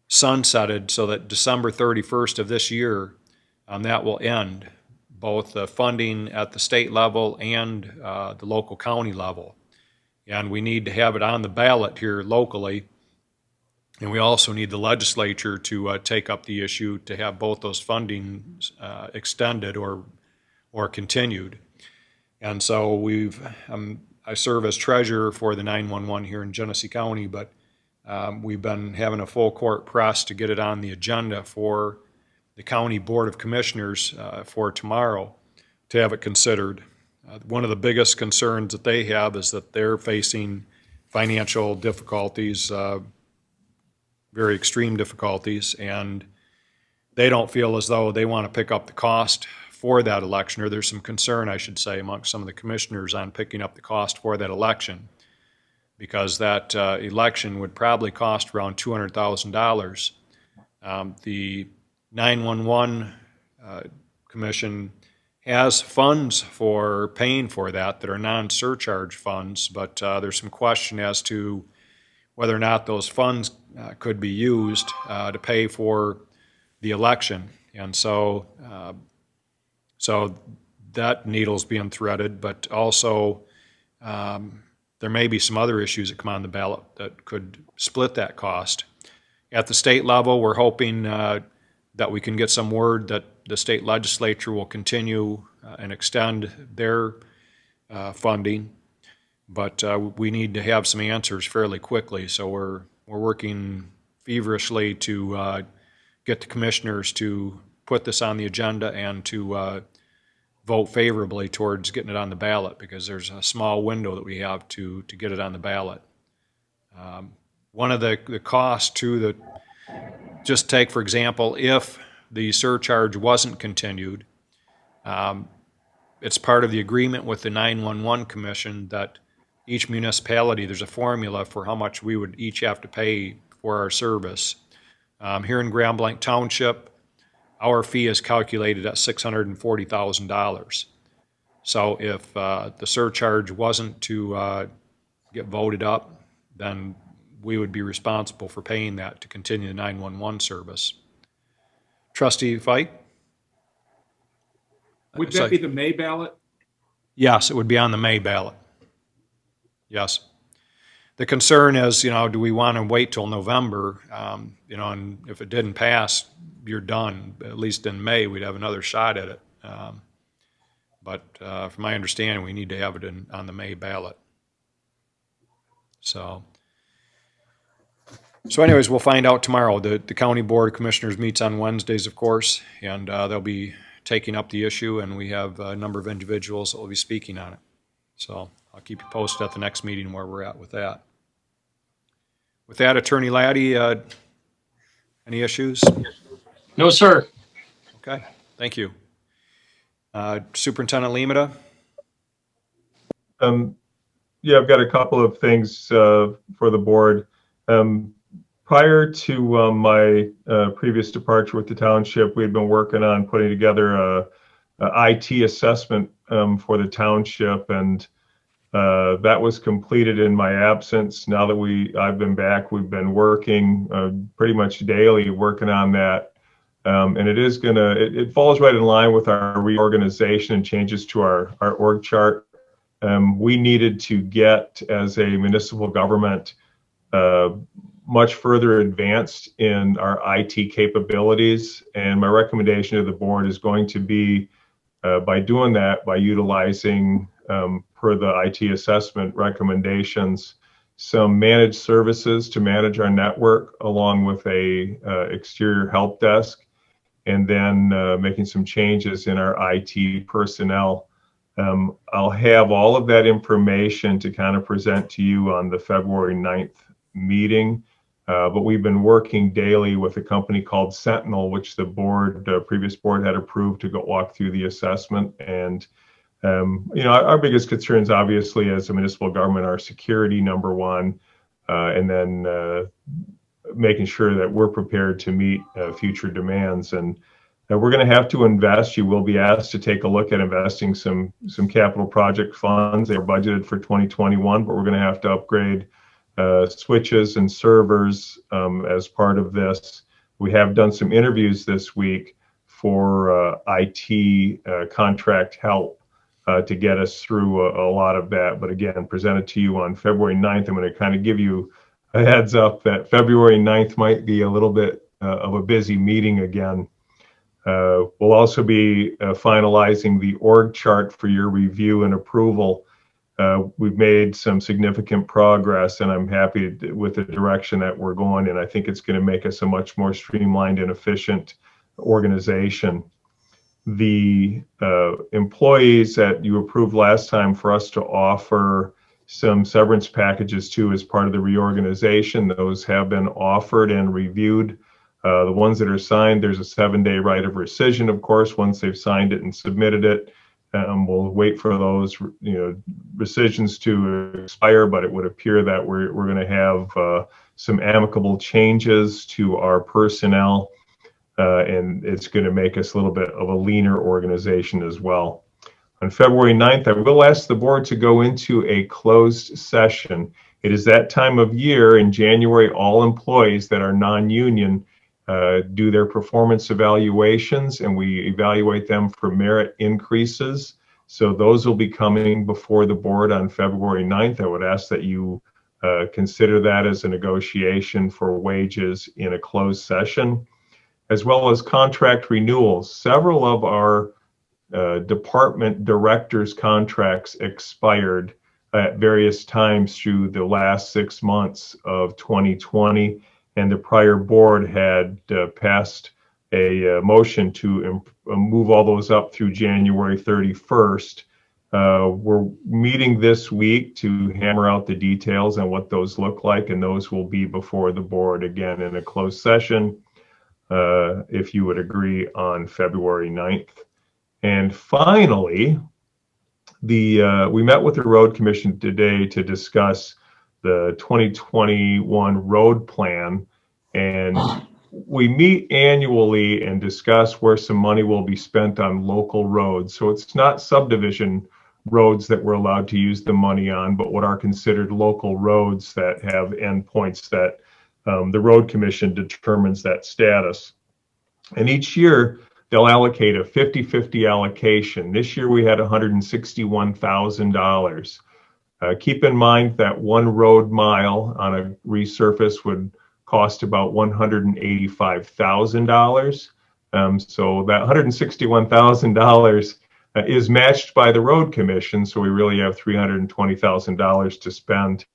sunsetted so that December 31st of this year, that will end, both the funding at the state level and the local county level. And we need to have it on the ballot here locally. And we also need the legislature to take up the issue to have both those funding extended or continued. And so I serve as treasurer for the 911 here in Genesee County, but we've been having a full court press to get it on the agenda for the County Board of Commissioners for tomorrow to have it considered. One of the biggest concerns that they have is that they're facing financial difficulties, very extreme difficulties, and they don't feel as though they want to pick up the cost for that election, or there's some concern, I should say, amongst some of the commissioners on picking up the cost for that election, because that election would probably cost around $200,000. The 911 Commission has funds for paying for that are non-surcharge funds, but there's some question as to whether or not those funds could be used to pay for the election. And so that needle's being threaded, but also there may be some other issues that come on the ballot that could split that cost. At the state level, we're hoping that we can get some word that the state legislature will continue and extend their funding. But we need to have some answers fairly quickly, so we're working feverishly to get the commissioners to put this on the agenda and to vote favorably towards getting it on the ballot, because there's a small window that we have to get it on the ballot. One of the costs too, that just take for example, if the surcharge wasn't continued, it's part of the agreement with the 911 Commission that each municipality, there's a formula for how much we would each have to pay for our service. Here in Grand Blanc Township, our fee is calculated at $640,000. So if the surcharge wasn't to get voted up, then we would be responsible for paying that to continue the 911 service. Trustee Fike? Would that be the May ballot? Yes, it would be on the May ballot. Yes. The concern is, do we want to wait till November? And if it didn't pass, you're done. At least in May, we'd have another shot at it. But from my understanding, we need to have it on the May ballot. So anyways, we'll find out tomorrow. The County Board of Commissioners meets on Wednesdays, of course, and they'll be taking up the issue, and we have a number of individuals that will be speaking on it. So I'll keep you posted at the next meeting where we're at with that. With that, Attorney Laddie, any issues? No, sir. Okay, thank you. Superintendent Limita? Yeah, I've got a couple of things for the board. Prior to my previous departure with the township, we had been working on putting together a IT assessment for the township, and that was completed in my absence. Now that I've been back, we've been working pretty much daily working on that. And it falls right in line with our reorganization and changes to our org chart. We needed to get, as a municipal government, much further advanced in our IT capabilities. And my recommendation to the board is going to be, by doing that, by utilizing, per the IT assessment recommendations, some managed services to manage our network, along with a exterior help desk, and then making some changes in our IT personnel. I'll have all of that information to kind of present to you on the February 9th meeting. But we've been working daily with a company called Sentinel, which the previous board had approved to go walk through the assessment. And, our biggest concerns, obviously, as a municipal government, are security, number one, and then making sure that we're prepared to meet future demands. And we're going to have to invest. You will be asked to take a look at investing some capital project funds. They are budgeted for 2021, but we're going to have to upgrade switches and servers as part of this. We have done some interviews this week for IT contract help to get us through a lot of that. But again, presented to you on February 9th. I'm going to kind of give you a heads up that February 9th might be a little bit of a busy meeting again. We'll also be finalizing the org chart for your review and approval. We've made some significant progress, and I'm happy with the direction that we're going in. I think it's going to make us a much more streamlined and efficient organization. The employees that you approved last time for us to offer some severance packages to as part of the reorganization, those have been offered and reviewed. The ones that are signed, there's a 7-day right of rescission, of course, once they've signed it and submitted it. We'll wait for those, rescissions to expire, but it would appear that we're going to have some amicable changes to our personnel, and it's going to make us a little bit of a leaner organization as well. On February 9th, I will ask the board to go into a closed session. It is that time of year in January, all employees that are non-union do their performance evaluations, and we evaluate them for merit increases. So those will be coming before the board on February 9th. I would ask that you consider that as a negotiation for wages in a closed session, as well as contract renewals. Several of our department directors' contracts expired at various times through the last 6 months of 2020, and the prior board had passed a motion to move all those up through January 31st. We're meeting this week to hammer out the details on what those look like, and those will be before the board again in a closed session, if you would agree, on February 9th. And finally, we met with the Road Commission today to discuss the 2021 road plan, and we meet annually and discuss where some money will be spent on local roads. So it's not subdivision roads that we're allowed to use the money on, but what are considered local roads that have endpoints that the Road Commission determines that status. And each year, they'll allocate a 50-50 allocation. This year we had $161,000. Keep in mind that one road mile on a resurface would cost about $185,000. So that $161,000 is matched by the Road Commission, so we really have $320,000 to spend.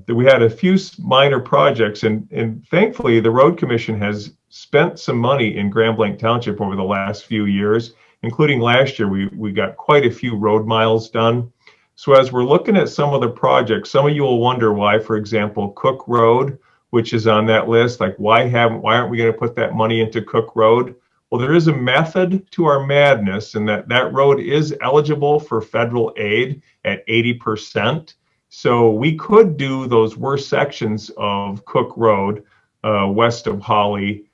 We had a few minor projects, and thankfully the Road Commission has spent some money in Grand Blanc Township over the last few years, including last year. We got quite a few road miles done. So as we're looking at some of the projects, some of you will wonder why, for example, Cook Road, which is on that list, like why aren't we going to put that money into Cook Road? Well, there is a method to our madness, and that road is eligible for federal aid at 80%. So we could do those worst sections of Cook Road west of Holly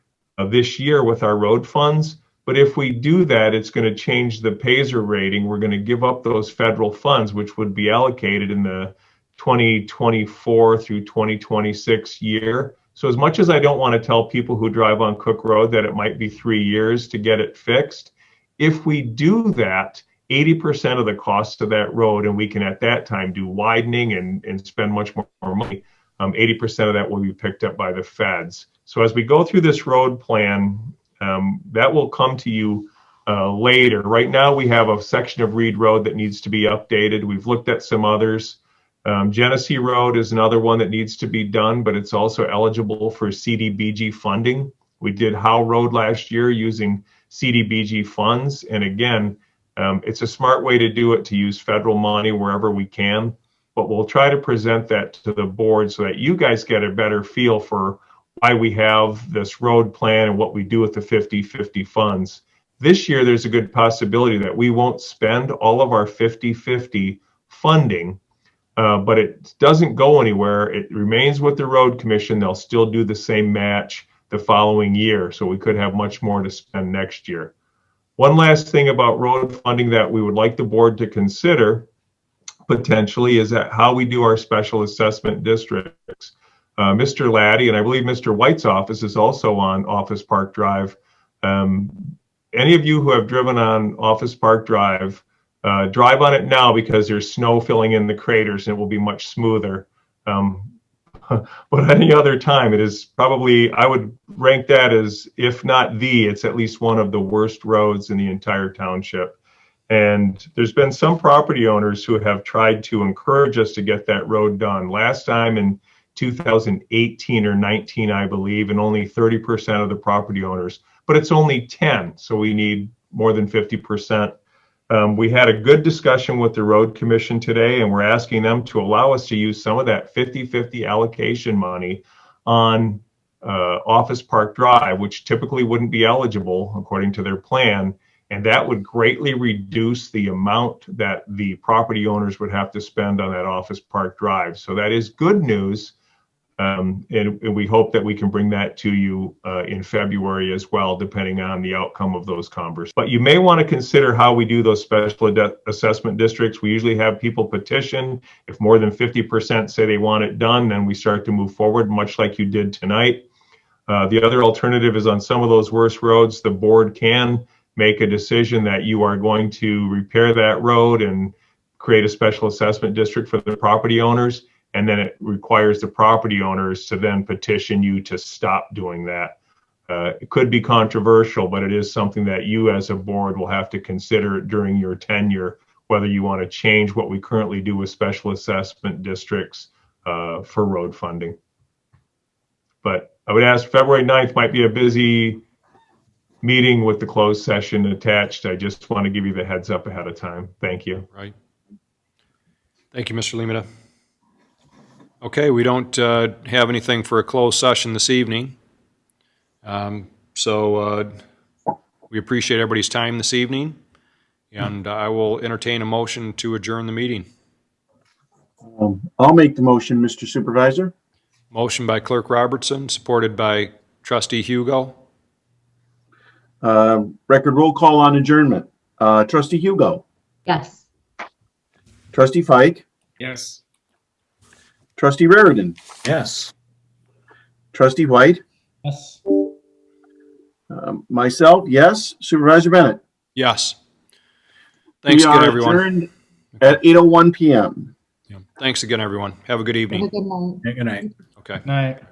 this year with our road funds. But if we do that, it's going to change the PASER rating. We're going to give up those federal funds, which would be allocated in the 2024 through 2026 year. So as much as I don't want to tell people who drive on Cook Road that it might be 3 years to get it fixed, if we do that, 80% of the cost of that road, and we can at that time do widening and spend much more money, 80% of that will be picked up by the feds. So as we go through this road plan, that will come to you later. Right now we have a section of Reed Road that needs to be updated. We've looked at some others. Genesee Road is another one that needs to be done, but it's also eligible for CDBG funding. We did Howe Road last year using CDBG funds, and again, it's a smart way to do it, to use federal money wherever we can, but we'll try to present that to the board so that you guys get a better feel for why we have this road plan and what we do with the 50-50 funds. This year, there's a good possibility that we won't spend all of our 50-50 funding, but it doesn't go anywhere. It remains with the Road Commission. They'll still do the same match the following year, so we could have much more to spend next year. One last thing about road funding that we would like the board to consider potentially is that how we do our special assessment districts. Mr. Laddie, and I believe Mr. White's office is also on Office Park Drive. Any of you who have driven on Office Park Drive, drive on it now because there's snow filling in the craters and it will be much smoother. But any other time, it is probably, I would rank that as, if not it's at least one of the worst roads in the entire township. And there's been some property owners who have tried to encourage us to get that road done. Last time in 2018 or 19, I believe, and only 30% of the property owners, but it's only 10, so we need more than 50%. We had a good discussion with the Road Commission today, and we're asking them to allow us to use some of that 50-50 allocation money on Office Park Drive, which typically wouldn't be eligible according to their plan, and that would greatly reduce the amount that the property owners would have to spend on that Office Park Drive. So that is good news. And we hope that we can bring that to you in February as well, depending on the outcome of those conversations. But you may want to consider how we do those special assessment districts. We usually have people petition. If more than 50% say they want it done, then we start to move forward, much like you did tonight. The other alternative is on some of those worst roads, the board can make a decision that you are going to repair that road and create a special assessment district for the property owners. and then it requires the property owners to then petition you to stop doing that. It could be controversial, but it is something that you as a board will have to consider during your tenure, whether you want to change what we currently do with special assessment districts for road funding. But I would ask, February 9th might be a busy meeting with the closed session attached. I just want to give you the heads up ahead of time. Thank you. Right. Thank you, Mr. Limita. Okay, we don't have anything for a closed session this evening. So we appreciate everybody's time this evening, and I will entertain a motion to adjourn the meeting. I'll make the motion, Mr. Supervisor. Motion by Clerk Robertson, supported by Trustee Hugo. Record roll call on adjournment. Trustee Hugo, Yes. Trustee Fike, Yes. Trustee Raridan, Yes. Trustee White, Yes. myself, yes. Supervisor Bennett. Yes. Thanks We again, are everyone. adjourned at 8:01 p.m. Yeah. Thanks again, everyone. Have a good Have a evening. good night. Good night. Okay. Night.